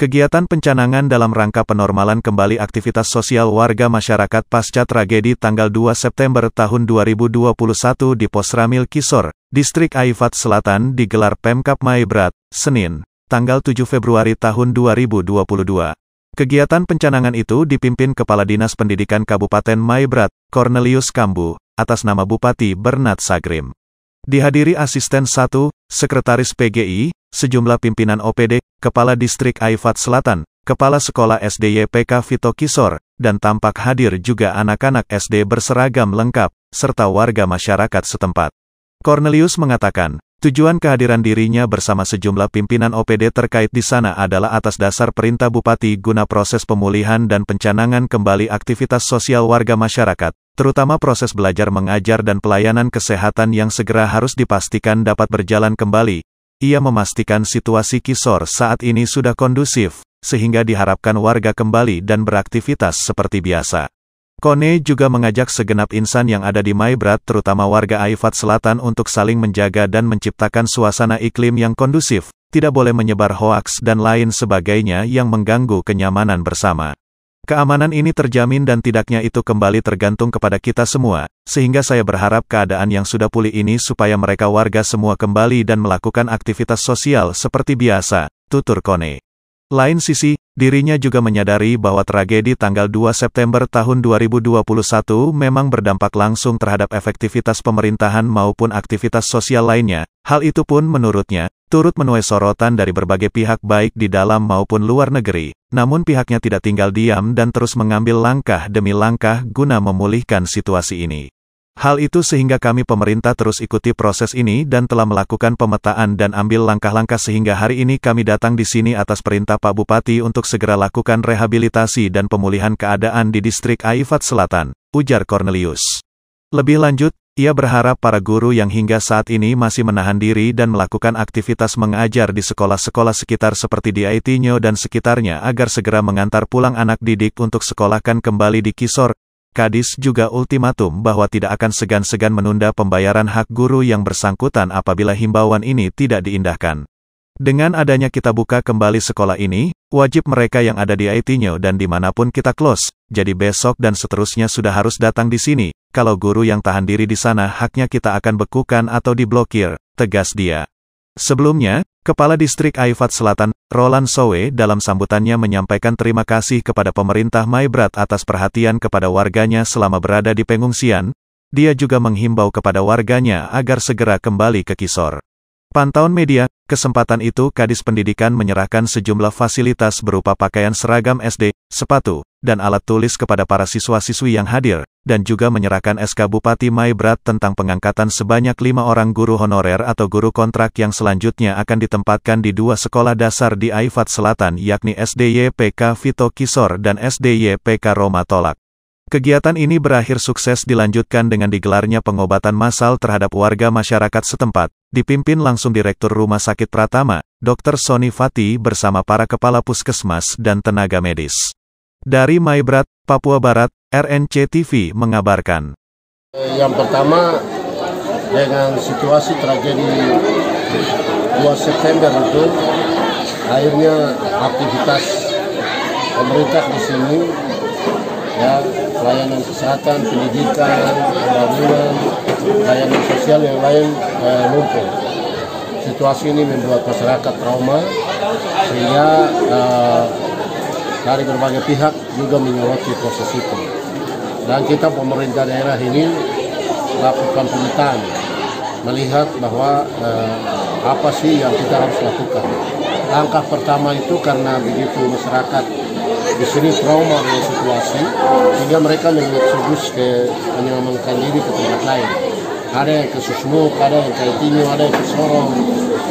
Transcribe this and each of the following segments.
Kegiatan pencanangan dalam rangka penormalan kembali aktivitas sosial warga masyarakat pasca tragedi tanggal 2 September tahun 2021 di Pos Ramil Kisor, Distrik Aifat Selatan digelar Pemkab Maibrat, Senin, tanggal 7 Februari tahun 2022. Kegiatan pencanangan itu dipimpin Kepala Dinas Pendidikan Kabupaten Maibrat, Cornelius Kambu, atas nama Bupati Bernat Sagrim. Dihadiri Asisten 1, Sekretaris PGI, sejumlah pimpinan OPD, Kepala Distrik Aifat Selatan, Kepala Sekolah SD YPK Vito Kisor, dan tampak hadir juga anak-anak SD berseragam lengkap, serta warga masyarakat setempat. Cornelius mengatakan, tujuan kehadiran dirinya bersama sejumlah pimpinan OPD terkait di sana adalah atas dasar perintah Bupati guna proses pemulihan dan pencanangan kembali aktivitas sosial warga masyarakat, terutama proses belajar mengajar dan pelayanan kesehatan yang segera harus dipastikan dapat berjalan kembali. Ia memastikan situasi Kisor saat ini sudah kondusif, sehingga diharapkan warga kembali dan beraktivitas seperti biasa. Kone juga mengajak segenap insan yang ada di Maibrat terutama warga Aifat Selatan untuk saling menjaga dan menciptakan suasana iklim yang kondusif, tidak boleh menyebar hoaks dan lain sebagainya yang mengganggu kenyamanan bersama. Keamanan ini terjamin dan tidaknya itu kembali tergantung kepada kita semua, sehingga saya berharap keadaan yang sudah pulih ini supaya mereka warga semua kembali dan melakukan aktivitas sosial seperti biasa, tutur Kone. Lain sisi, dirinya juga menyadari bahwa tragedi tanggal 2 September tahun 2021 memang berdampak langsung terhadap efektivitas pemerintahan maupun aktivitas sosial lainnya. Hal itu pun menurutnya, turut menuai sorotan dari berbagai pihak baik di dalam maupun luar negeri. Namun pihaknya tidak tinggal diam dan terus mengambil langkah demi langkah guna memulihkan situasi ini. Hal itu sehingga kami pemerintah terus ikuti proses ini dan telah melakukan pemetaan dan ambil langkah-langkah sehingga hari ini kami datang di sini atas perintah Pak Bupati untuk segera lakukan rehabilitasi dan pemulihan keadaan di Distrik Aifat Selatan, ujar Cornelius. Lebih lanjut, ia berharap para guru yang hingga saat ini masih menahan diri dan melakukan aktivitas mengajar di sekolah-sekolah sekitar seperti di Aitinyo dan sekitarnya agar segera mengantar pulang anak didik untuk sekolahkan kembali di Kisor. Kadis juga ultimatum bahwa tidak akan segan-segan menunda pembayaran hak guru yang bersangkutan apabila himbauan ini tidak diindahkan. Dengan adanya kita buka kembali sekolah ini, wajib mereka yang ada di Aitinyo dan dimanapun kita close, jadi besok dan seterusnya sudah harus datang di sini. Kalau guru yang tahan diri di sana haknya kita akan bekukan atau diblokir, tegas dia. Sebelumnya, Kepala Distrik Aifat Selatan, Roland Sowe dalam sambutannya menyampaikan terima kasih kepada pemerintah Maibrat atas perhatian kepada warganya selama berada di pengungsian. Dia juga menghimbau kepada warganya agar segera kembali ke Kisor. Pantauan media, kesempatan itu Kadis Pendidikan menyerahkan sejumlah fasilitas berupa pakaian seragam SD, sepatu, dan alat tulis kepada para siswa-siswi yang hadir, dan juga menyerahkan SK Bupati Maibrat tentang pengangkatan sebanyak 5 orang guru honorer atau guru kontrak yang selanjutnya akan ditempatkan di 2 sekolah dasar di Aifat Selatan yakni SD YPK Vito Kisor dan SD YPK Roma Tolak. Kegiatan ini berakhir sukses dilanjutkan dengan digelarnya pengobatan massal terhadap warga masyarakat setempat, dipimpin langsung Direktur Rumah Sakit Pratama, Dr. Soni Fati bersama para kepala puskesmas dan tenaga medis. Dari Maibrat, Papua Barat, RNC TV mengabarkan. Yang pertama, dengan situasi tragedi 2 September itu, akhirnya aktivitas pemerintah di sini, ya, pelayanan kesehatan, pendidikan, pembangunan, layanan sosial yang lain lumpuh. Situasi ini membuat masyarakat trauma, sehingga dari berbagai pihak juga menyoroti proses itu. Dan kita pemerintah daerah ini lakukan pemetaan, melihat bahwa apa sih yang kita harus lakukan. Langkah pertama itu karena begitu masyarakat di sini trauma dengan situasi, sehingga mereka mengeksodus ke menyelamatkan diri ke tempat lain. Ada yang ke Susmuk, ada yang ke Aitinyo, ada yang ke Sorong,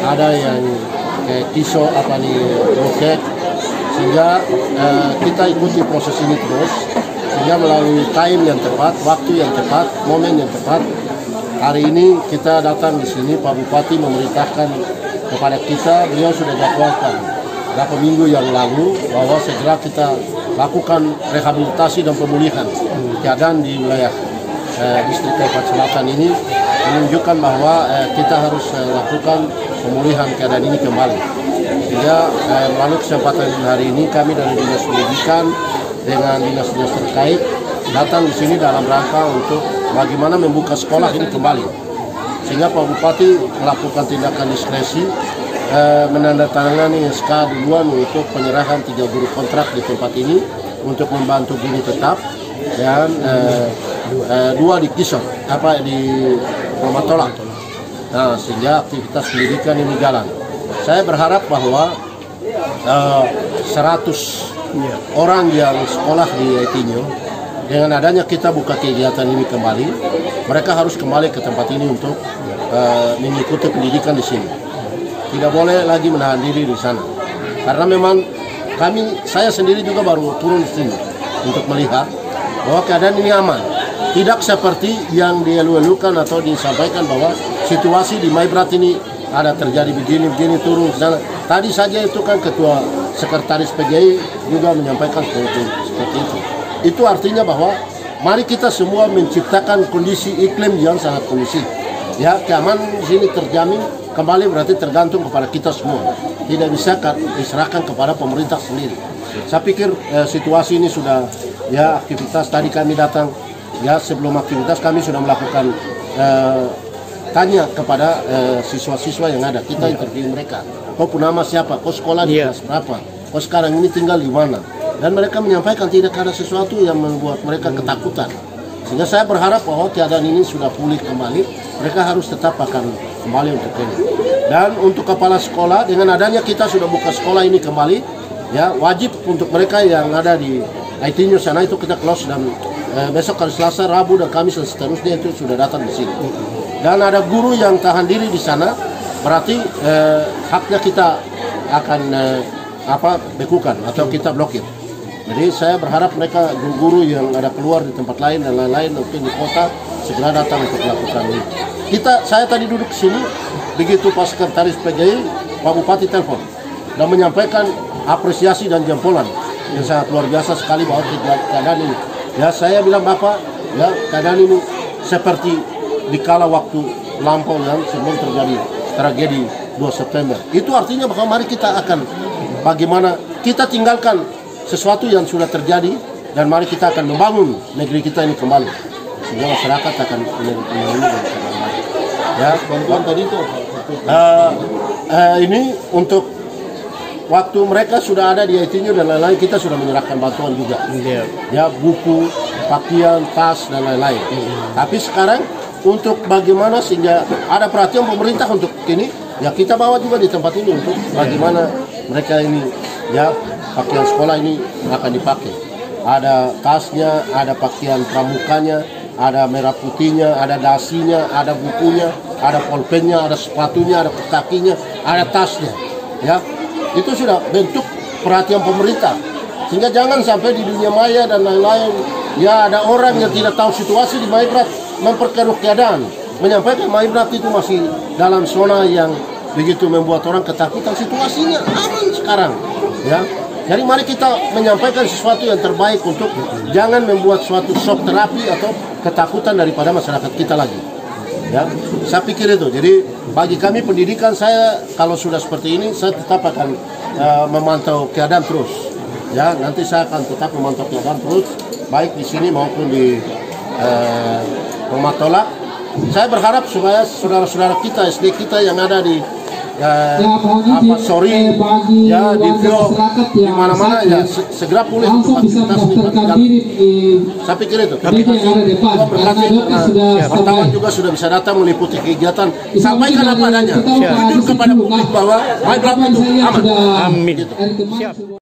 ada yang ke Kiso, Roket. Sehingga kita ikuti proses ini terus, sehingga melalui time yang tepat, waktu yang tepat, momen yang tepat. Hari ini kita datang di sini, Pak Bupati memerintahkan kepada kita, beliau sudah jadwalkan beberapa minggu yang lalu bahwa segera kita lakukan rehabilitasi dan pemulihan keadaan di wilayah Distrik Aifat Selatan ini, menunjukkan bahwa kita harus lakukan pemulihan keadaan ini kembali. Sehingga melalui kesempatan hari ini kami dari Dinas Pendidikan dengan dinas-dinas terkait datang di sini dalam rangka untuk bagaimana membuka sekolah ini kembali. Sehingga Pak Bupati melakukan tindakan diskresi, menandatangani SK duluan untuk penyerahan 3 guru kontrak di tempat ini untuk membantu guru tetap, dan 2 di Kisor, di Matola. Nah, sehingga aktivitas pendidikan ini jalan. Saya berharap bahwa 100 orang yang sekolah di Aitinho, dengan adanya kita buka kegiatan ini kembali, mereka harus kembali ke tempat ini untuk mengikuti pendidikan di sini. Tidak boleh lagi menahan diri di sana, karena memang saya sendiri juga baru turun di sini untuk melihat bahwa keadaan ini aman. Tidak seperti yang dielu-elukan atau disampaikan bahwa situasi di Maibrat ini ada terjadi begini turun ke sana. Tadi saja itu kan Ketua Sekretaris PGI juga menyampaikan seperti itu. Itu artinya bahwa mari kita semua menciptakan kondisi iklim yang sangat kondusif. Ya, keamanan di sini terjamin kembali, berarti tergantung kepada kita semua. Tidak bisa diserahkan kepada pemerintah sendiri. Saya pikir situasi ini sudah, ya, aktivitas tadi kami datang, ya, sebelum aktivitas kami sudah melakukan tanya kepada siswa-siswa yang ada. Kita interview mereka. Kau nama siapa? Kau sekolah di kelas berapa? Kau sekarang ini tinggal di mana? Dan mereka menyampaikan tidak ada sesuatu yang membuat mereka ketakutan. Sehingga saya berharap bahwa keadaan ini sudah pulih kembali. Mereka harus tetap akan kembali untuk ini. Dan untuk kepala sekolah, dengan adanya kita sudah buka sekolah ini kembali, ya, wajib untuk mereka yang ada di Aitinho sana itu kita close, dan besok hari Selasa, Rabu, dan Kamis dan seterusnya itu sudah datang di sini. Dan ada guru yang tahan diri di sana, berarti haknya kita akan bekukan atau kita blokir. Jadi saya berharap mereka guru-guru yang ada keluar di tempat lain dan lain-lain mungkin di kota segera datang untuk melakukan ini. Saya tadi duduk di sini, begitu Pak Sekretaris PGI, Pak Bupati telepon dan menyampaikan apresiasi dan jempolan yang sangat luar biasa sekali bahwa keadaan ini. Ya, saya bilang Bapak, ya, keadaan ini seperti di kala waktu lampau yang sebelum terjadi tragedi 2 September. Itu artinya bahwa mari kita akan bagaimana kita tinggalkan sesuatu yang sudah terjadi, dan mari kita akan membangun negeri kita ini kembali. Sehingga masyarakat akan mengalami. Ya, bantuan tadi itu ini untuk waktu mereka sudah ada di Aitinho dan lain-lain, kita sudah menyerahkan bantuan juga. Ya, buku, pakaian, tas dan lain-lain. Tapi sekarang untuk bagaimana sehingga ada perhatian pemerintah untuk ini, ya kita bawa juga di tempat ini untuk bagaimana mereka ini, ya, pakaian sekolah ini akan dipakai. Ada tasnya, ada pakaian pramukanya, ada merah putihnya, ada dasinya, ada bukunya, ada pulpennya, ada sepatunya, ada kakinya, ada tasnya. Ya, itu sudah bentuk perhatian pemerintah. Sehingga jangan sampai di dunia maya dan lain-lain, ya, ada orang yang tidak tahu situasi di Maibrat memperkeruh keadaan, menyampaikan Maibrat itu masih dalam zona yang begitu membuat orang ketakutan. Situasinya aman sekarang, ya. Jadi mari kita menyampaikan sesuatu yang terbaik untuk jangan membuat suatu shock terapi atau ketakutan daripada masyarakat kita lagi. Ya, saya pikir itu. Jadi bagi kami pendidikan, saya kalau sudah seperti ini, saya tetap akan memantau keadaan terus. Ya, nanti saya akan tetap memantau keadaan terus, baik di sini maupun di Matola. Saya berharap supaya saudara-saudara kita, SD kita yang ada di Sori, ya, di Vio, di mana-mana, ya, segera pulih untuk aktivitas ini. Saya pikir itu. Kami juga berkati karena wartawan juga sudah bisa datang meliputi kegiatan. Sampaikan apa adanya. Jujur kepada publik bahwa Maibrat itu aman. Amin. Siap.